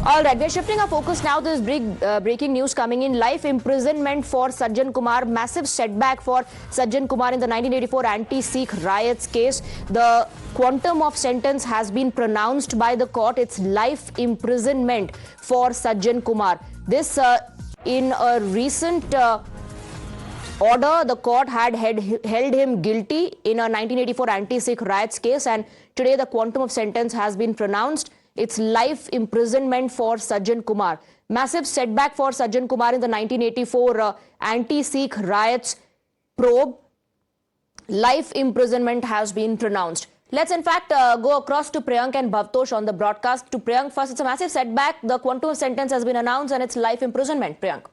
All right, we're shifting our focus now. This breaking news coming in. Life imprisonment for Sajjan Kumar. Massive setback for Sajjan Kumar in the 1984 anti-Sikh riots case. The quantum of sentence has been pronounced by the court. It's life imprisonment for Sajjan Kumar. This in a recent order, the court had held him guilty in a 1984 anti-Sikh riots case, and today the quantum of sentence has been pronounced. It's life imprisonment for Sajjan Kumar. Massive setback for Sajjan Kumar in the 1984 anti-Sikh riots probe. Life imprisonment has been pronounced. Let's in fact go across to Priyank and Bhavtosh on the broadcast. To Priyank first, it's a massive setback. The quantum of sentence has been announced and it's life imprisonment. Priyank.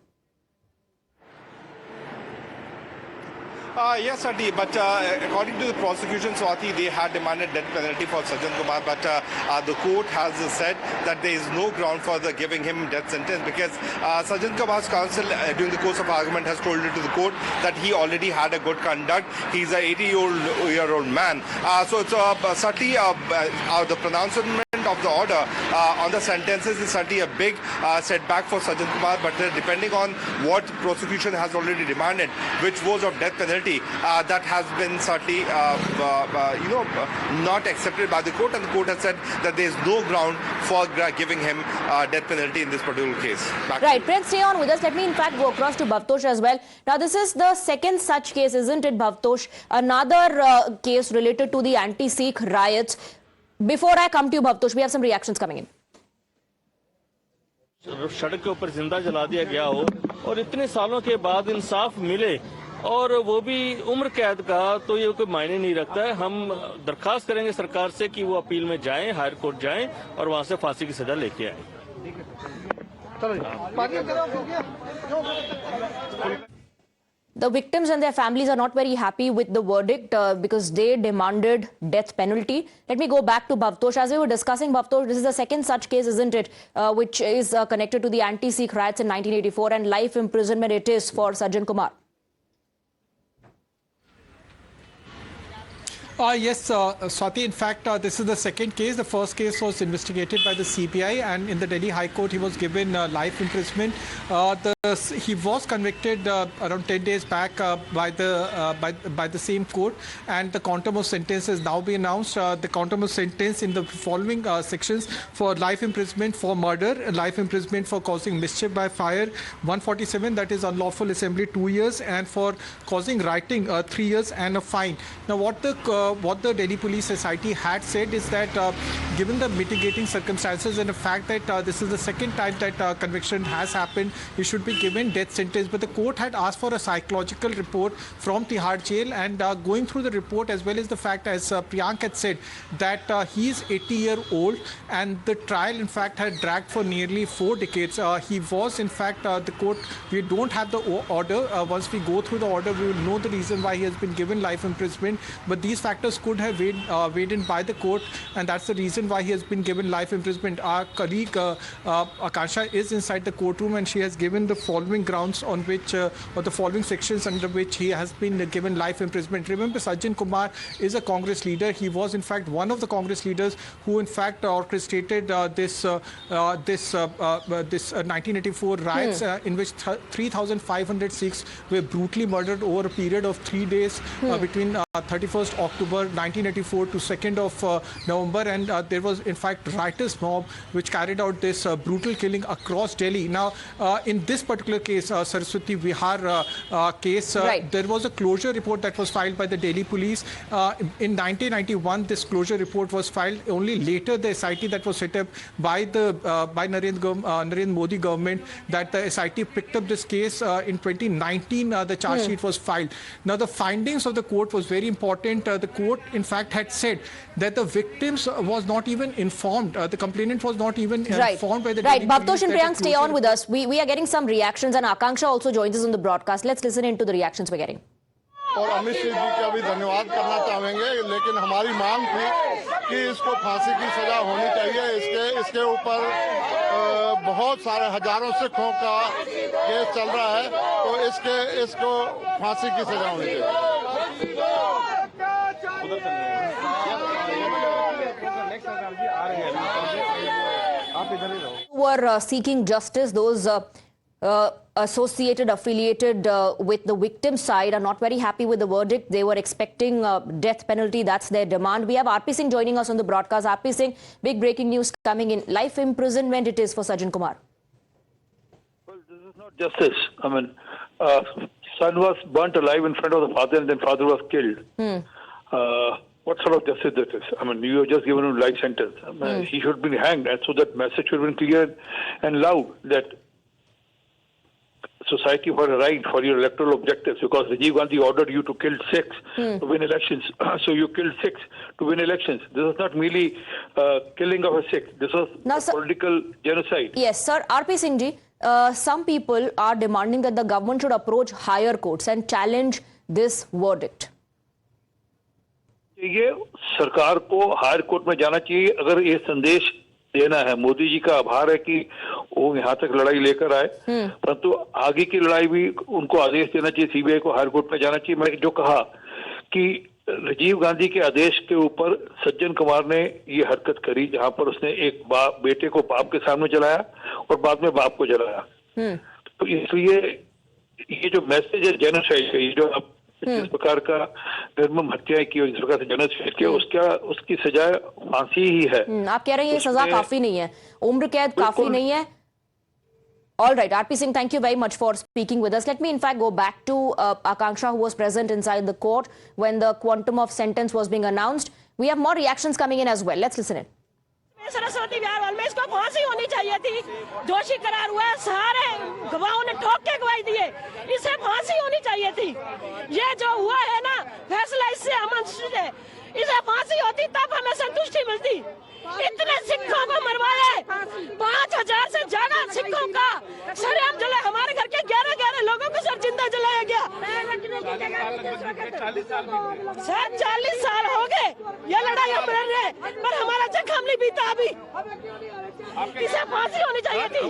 Yes, Adi, but according to the prosecution, Swati, they had demanded death penalty for Sajjan Kumar, but the court has said that there is no ground for giving him death sentence because Sajjan Kumar's counsel during the course of argument has told to the court that he already had a good conduct. He's an 80-year-old man. So it's certainly the pronouncement of the order on the sentences is certainly a big setback for Sajjan Kumar, but depending on what prosecution has already demanded, which was of death penalty, that has been certainly not accepted by the court, and the court has said that there is no ground for giving him death penalty in this particular case. Right, Priyank, stay on with us. Let me in fact go across to Bhavtosh as well. Now this is the second such case, isn't it, Bhavtosh? Another case related to the anti-Sikh riots. Before I come to you, Bhavtosh, we have some reactions coming in. सड़क के ऊपर जिंदा जला दिया गया हो और इतने सालों के बाद इंसाफ मिले और वो भी उम्र कैद का, तो ये कोई मायने नहीं रखता है। हम दरखास्त करेंगे सरकार से कि वो अपील में जाएं, हायर कोर्ट जाएं और वहां से फांसी की सजा लेके आए। The victims and their families are not very happy with the verdict because they demanded death penalty. Let me go back to Bhavtosh. As we were discussing, Bhavtosh, this is the second such case, isn't it, which is connected to the anti-Sikh riots in 1984, and life imprisonment it is for Sajjan Kumar. Yes, Swati, in fact, this is the second case. The first case was investigated by the CBI, and in the Delhi High Court, he was given life imprisonment. He was convicted around 10 days back by the same court, and the quantum of sentence has now been announced. The quantum of sentence in the following sections: for life imprisonment for murder, life imprisonment for causing mischief by fire, 147, that is unlawful assembly, 2 years, and for causing rioting, 3 years, and a fine. Now, what the Delhi Police Society had said is that given the mitigating circumstances and the fact that this is the second time that conviction has happened, he should be given death sentence. But the court had asked for a psychological report from Tihar jail, and going through the report, as well as the fact, as Priyank had said, that he is 80-year-old, and the trial in fact had dragged for nearly 4 decades. He was in fact the court, we don't have the order. Once we go through the order, we will know the reason why he has been given life imprisonment, but these factors could have weighed in by the court, and that's the reason why he has been given life imprisonment. Our colleague Akansha is inside the courtroom, and she has given the following grounds on which, or the following sections under which he has been given life imprisonment. Remember, Sajjan Kumar is a Congress leader. He was in fact one of the Congress leaders who in fact orchestrated this 1984 riots in which 3,500 Sikhs were brutally murdered over a period of 3 days between 31st October 1984 to 2nd of November, and there was in fact riotous mob which carried out this brutal killing across Delhi. Now, in this particular case, Saraswati Vihar case, there was a closure report that was filed by the Delhi police. In 1991, this closure report was filed. Only later, the SIT that was set up by Narendra Modi government, that the SIT picked up this case. In 2019, the charge sheet was filed. Now, the findings of the court was very important. The court, in fact, had said that the victims was not even informed. The complainant was not even informed by the Delhi police. Bhavtosh and Priyank, stay on with us. We are getting some reactions, and Akanksha also joins us on the broadcast. Let's listen into the reactions we're getting. और अमित सिंह जी का भी धन्यवाद करना चाहेंगे, लेकिन हमारी मांग थी कि इसको फांसी की सजा होनी चाहिए। इसके ऊपर बहुत सारे हजारों सिखों का केस चल रहा है, तो इसको फांसी की सजा होनी चाहिए। आप were seeking justice, those associated, affiliated with the victim side are not very happy with the verdict. They were expecting death penalty. That's their demand. We have RP Singh joining us on the broadcast. RP Singh, big breaking news coming in. Life imprisonment it is for Sajjan Kumar. Well, this is not justice. I mean, son was burnt alive in front of the father and then father was killed. What sort of justice that is? I mean, you have just given him life sentence. I mean, he should be hanged, and so that message should have been clear and loud that society for a right for your electoral objectives, because Rajiv Gandhi ordered you to kill 6 to win elections. So you killed 6 to win elections. This was not merely killing of a 6. This was political genocide. Yes, sir. RP Singh ji, some people are demanding that the government should approach higher courts and challenge this verdict. ये सरकार को higher court में जाना चाहिए अगर ये संदेश देना है। मोदी जी का आभार है कि वो यहाँ तक लड़ाई लेकर आए, परंतु आगे की लड़ाई भी उनको आदेश देना चाहिए, सीबीआई को हायर कोर्ट में जाना चाहिए। मैंने जो कहा कि राजीव गांधी के आदेश के ऊपर सज्जन कुमार ने ये हरकत करी, जहां पर उसने एक बेटे को बाप के सामने जलाया और बाद में बाप को जलाया। तो इसलिए ये जो मैसेज है जेनोसाइड का, ये जो अब जिस प्रकार का निर्मम हत्याएं की और जिस प्रकार से जेनोसाइड किया, उसकी सजा फांसी ही है। आप कह रहे हैं ये सजा काफी नहीं है, उम्र कैद काफी नहीं है। All right, RP Singh, thank you very much for speaking with us. Let me in fact go back to Akanksha, who was present inside the court when the quantum of sentence was being announced. We have more reactions coming in as well. Let's listen in. Saraswati Bihar hall में इसको फांसी होनी चाहिए थी। दोषी करार हुआ है, सारे गवाहों ने ठोक के गवाही दी है, इसे फांसी होनी चाहिए थी। ये जो हुआ है ना फैसला, इससे हम अनुचित है। इसे फांसी होती तब हमें संतुष्टि मिलती। इतने सिखों को मरवाया, 5000 से ज्यादा सिखों का सरेआम जला। हमारे घर के 11 लोगों को सर जिंदा जलाया गया। सर 40 साल हो गए ये लड़ाई हम लड़ रहे, पर हमारा जख्म नहीं बीता अभी। इसे फांसी होनी चाहिए थी।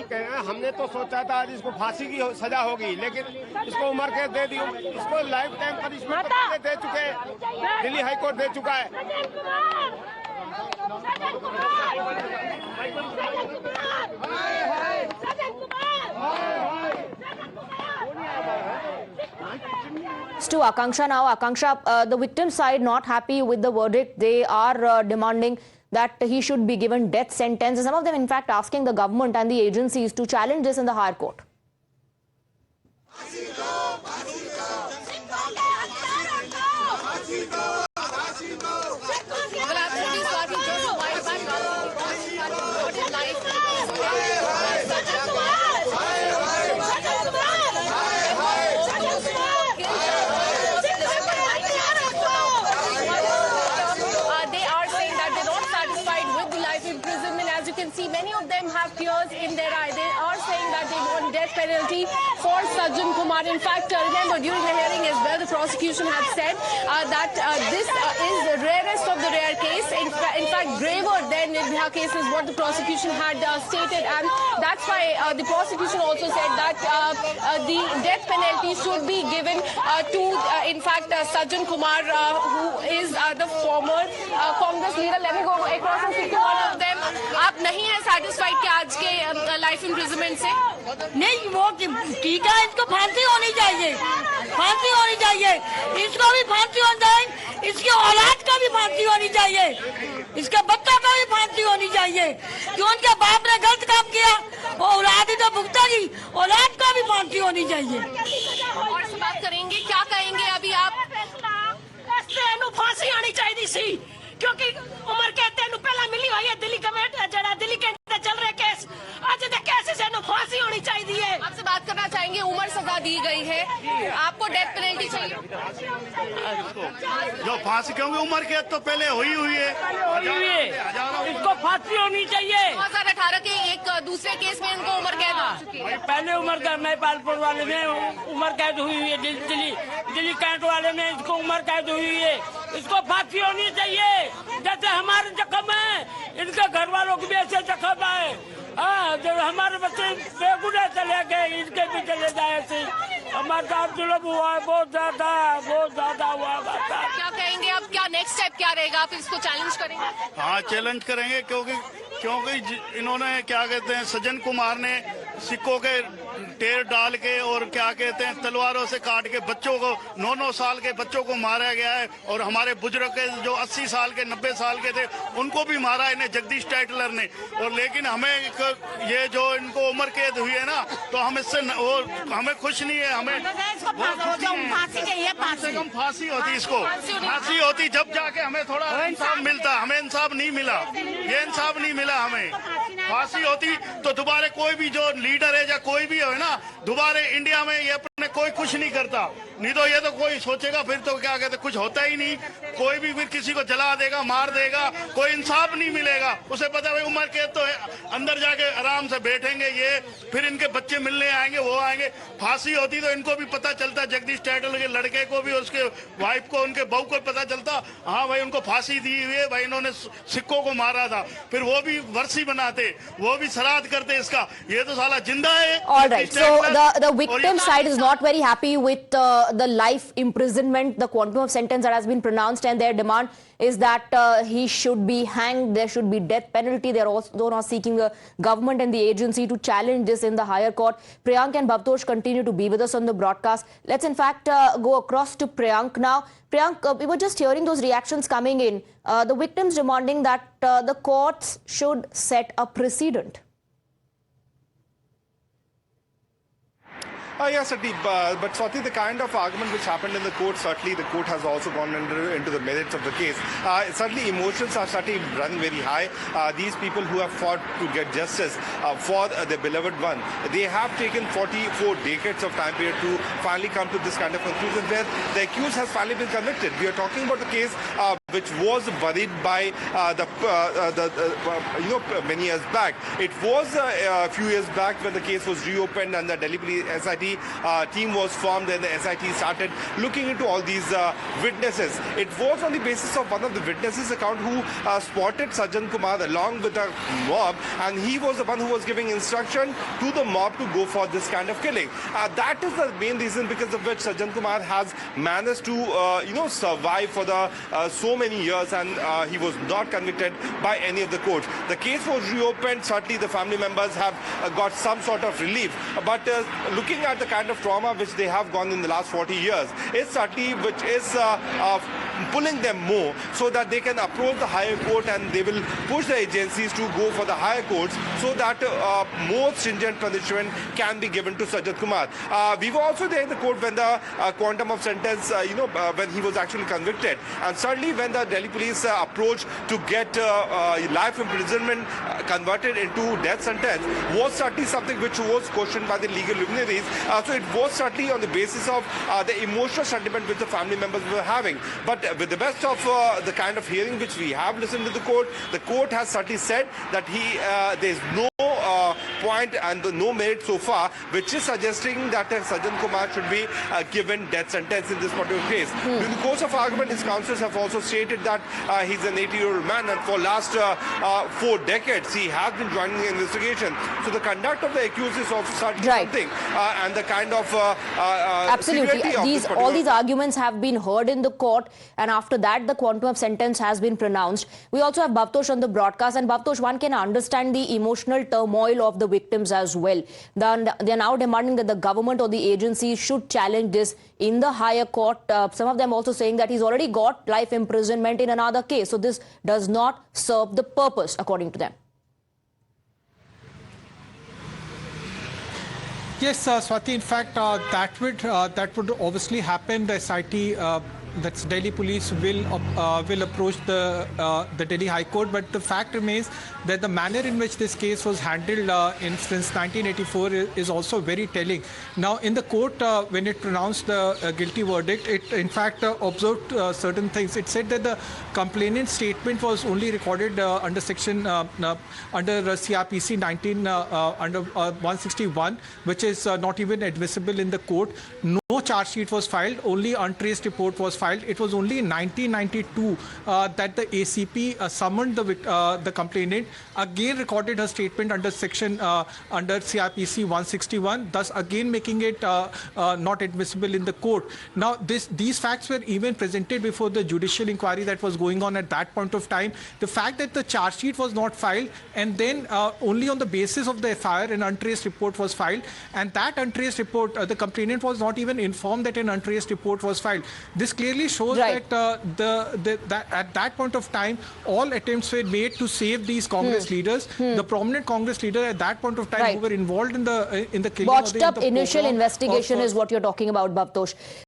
हमने तो सोचा था आज इसको फांसी की सजा होगी, लेकिन इसको उम्र कैद दे दी। इसको लाइफ टाइम पनिशमेंट दे चुके हैं, दिल्ली हाई कोर्ट दे चुका है। To Akanksha now. Akanksha, the victim side not happy with the verdict. They are demanding that he should be given death sentence. Some of them in fact asking the government and the agencies to challenge this in the higher court. Many of them have tears in their eyes. They are saying that they want death penalty for Sajjan Kumar. In fact, remember during the hearing as well, the prosecution had said that this is the rarest of the rare case. In fact, graver than Nirbhaya case is what the prosecution had stated, and that's why the prosecution also said that the death penalty should be given to, in fact, Sajjan Kumar, who is the former Congress leader. Let me go across and speak to one of them. आप नहीं है satisfied कि आज के life imprisonment से? नहीं, वो ठीक है, इसको फांसी होनी चाहिए, फांसी होनी चाहिए। इसको भी फांसी होनी चाहिए, इसके औलाद का भी फांसी होनी चाहिए, इसके बच्चों का भी फांसी होनी चाहिए। जो उनके बाप ने गलत काम किया वो औलाद ही तो भुगतेगी, औलाद का भी फांसी होनी चाहिए। और इस बात करेंगे, क्या कहेंगे अभी आप? फांसी आनी चाहिए सी, क्योंकि उम्र कहते हैं पहला मिली हुई है दिल्ली कमेटी जरा दिल्ली के अंदर चल रहे केस, आज तक कैसे से फांसी होनी चाहिए। आपसे बात करना चाहेंगे, उम्र सजा दी गई है, आपको डेथ पेनल्टी चाहिए? जो फांसी, क्योंकि उम्र कैद तो पहले हुई है, इसको फांसी होनी चाहिए। 2018 के एक दूसरे केस में इनको उम्र कैद हो चुकी है। पहले उम्र कैद नेपालपुर वाले में उम्र कैद हुई है, दिल्ली कैंट वाले में इसको उम्र कैद हुई है। इसको फांसी होनी चाहिए, जैसे हमारे जख्म है, इनके घर वालों की भी ऐसे जख्म है। हाँ, जब हमारे बच्चे बेगुनाह चले गए, इनके भी चले जाए थे। हमारे साथ जुल्म हुआ है बहुत ज्यादा हुआ। क्या कहेंगे अब, क्या नेक्स्ट स्टेप क्या रहेगा? आप इसको चैलेंज करेंगे? हाँ, चैलेंज करेंगे, क्योंकि क्योंकि इन्होंने क्या कहते हैं सज्जन कुमार ने सिक्कों के ढेर डाल के और क्या कहते हैं तलवारों से काट के बच्चों को 9-9 साल के बच्चों को मारा गया है और हमारे बुजुर्ग के जो 80 साल के 90 साल के थे उनको भी मारा इन्हें जगदीश टाइटलर ने। और लेकिन हमें ये जो इनको उम्र कैद हुई है ना तो हम इससे हमें खुश नहीं है। हमें फांसी होती, इसको फांसी होती जब जाके हमें थोड़ा इंसाफ मिलता। हमें इंसाफ नहीं मिला, ये इंसाफ नहीं मिला हमें। फांसी होती तो दोबारा कोई भी जो लीडर है या कोई भी है ना दोबारा इंडिया में ये अपने कोई कुछ नहीं करता। नहीं तो ये तो कोई सोचेगा फिर तो क्या कहते कुछ होता ही नहीं। कोई भी फिर किसी को जला देगा, मार देगा, कोई इंसाफ नहीं मिलेगा। उसे पता है उम्र कैद तो है, अंदर जाके आराम से बैठेंगे ये, फिर इनके बच्चे मिलने आएंगे, वो आएंगे। फांसी होती तो इनको भी पता चलता, जगदीश टाइटलर के लड़के को भी, उसके वाइफ को, उनके बहू को पता चलता हाँ भाई उनको फांसी दी हुई है, भाई इन्होंने सिक्कों को मारा था। फिर वो भी वर्सी बनाते, वो भी श्राद्ध करते इसका। ये तो साला जिंदा है। All right, so the victim side is not very happy with the life imprisonment, the quantum of sentence that has been pronounced, and their demand is that he should be hanged, there should be death penalty. They are also now seeking the government and the agency to challenge this in the higher court. Priyank and Bhavtosh continue to be with us on the broadcast. Let's in fact go across to Priyank now. Priyank, we were just hearing those reactions coming in. The victims demanding that the courts should set a precedent. Yes, certainly. But Swati, the kind of argument which happened in the court, certainly the court has also gone into the merits of the case. Certainly emotions are certainly run very high. These people who have fought to get justice for their beloved one, they have taken 44 decades of time period to finally come to this kind of conclusion where the accused has finally been convicted. We are talking about the case which was buried by many years back. It was a few years back when the case was reopened and the Delhi Police SIT team was formed and the SIT started looking into all these witnesses. It was on the basis of one of the witnesses' account who spotted Sajjan Kumar along with a mob, and he was the one who was giving instruction to the mob to go for this kind of killing. That is the main reason because of which Sajjan Kumar has managed to survive for the so many years, and he was not convicted by any of the courts. The case was reopened. Certainly the family members have got some sort of relief, but looking at the kind of trauma which they have gone in the last 40 years, is certainly which is pulling them more so that they can approach the higher court and they will push the agencies to go for the higher courts so that more stringent punishment can be given to Sajjan Kumar. We were also there in the court when the quantum of sentence, when he was actually convicted, and certainly when the Delhi police approach to get life imprisonment converted into death sentence was certainly something which was questioned by the legal luminaries. So it was certainly on the basis of the emotional sentiment which the family members were having. But with the best of the kind of hearing which we have listened to the court has certainly said that there is no point and no merit so far which is suggesting that Sajjan Kumar should be given death sentence in this particular case. During the course of argument, his counsels have also stated that he's an 80-year-old man and for last 4 decades he has been joining the investigation. So the conduct of the accused is also certainly something, and the kind of absolutely all these arguments have been heard in the court, and after that the quantum of sentence has been pronounced. We also have Bhavtosh on the broadcast, and Bhavtosh, one can understand the emotional turmoil of the victims as well. They are now demanding that the government or the agency should challenge this in the higher court. Some of them also saying that he's already got life imprisonment in another case, so this does not serve the purpose according to them. Yes, Swati, in fact, that would obviously happen. The SIT, that's Delhi Police, will approach the Delhi High Court. But the fact remains that the manner in which this case was handled since 1984 is also very telling. Now, in the court, when it pronounced the guilty verdict, it in fact observed certain things. It said that the complainant's statement was only recorded under section under CRPC 19 under 161, which is not even admissible in the court. No charge sheet was filed. Only untraced report was filed filed. It was only in 1992 that the ACP summoned the complainant, again recorded her statement under section under CRPC 161, thus again making it not admissible in the court. Now, these facts were even presented before the judicial inquiry that was going on at that point of time. The fact that the charge sheet was not filed, and then only on the basis of the FIR an untraced report was filed, and that untraced report, the complainant was not even informed that an untraced report was filed. This clearly shows Right. that at that point of time, all attempts were made to save these Congress leaders. The prominent Congress leader at that point of time Right. who were involved in the killing Botched or up the initial pogrom investigation of, is what you're talking about, Bhavtosh.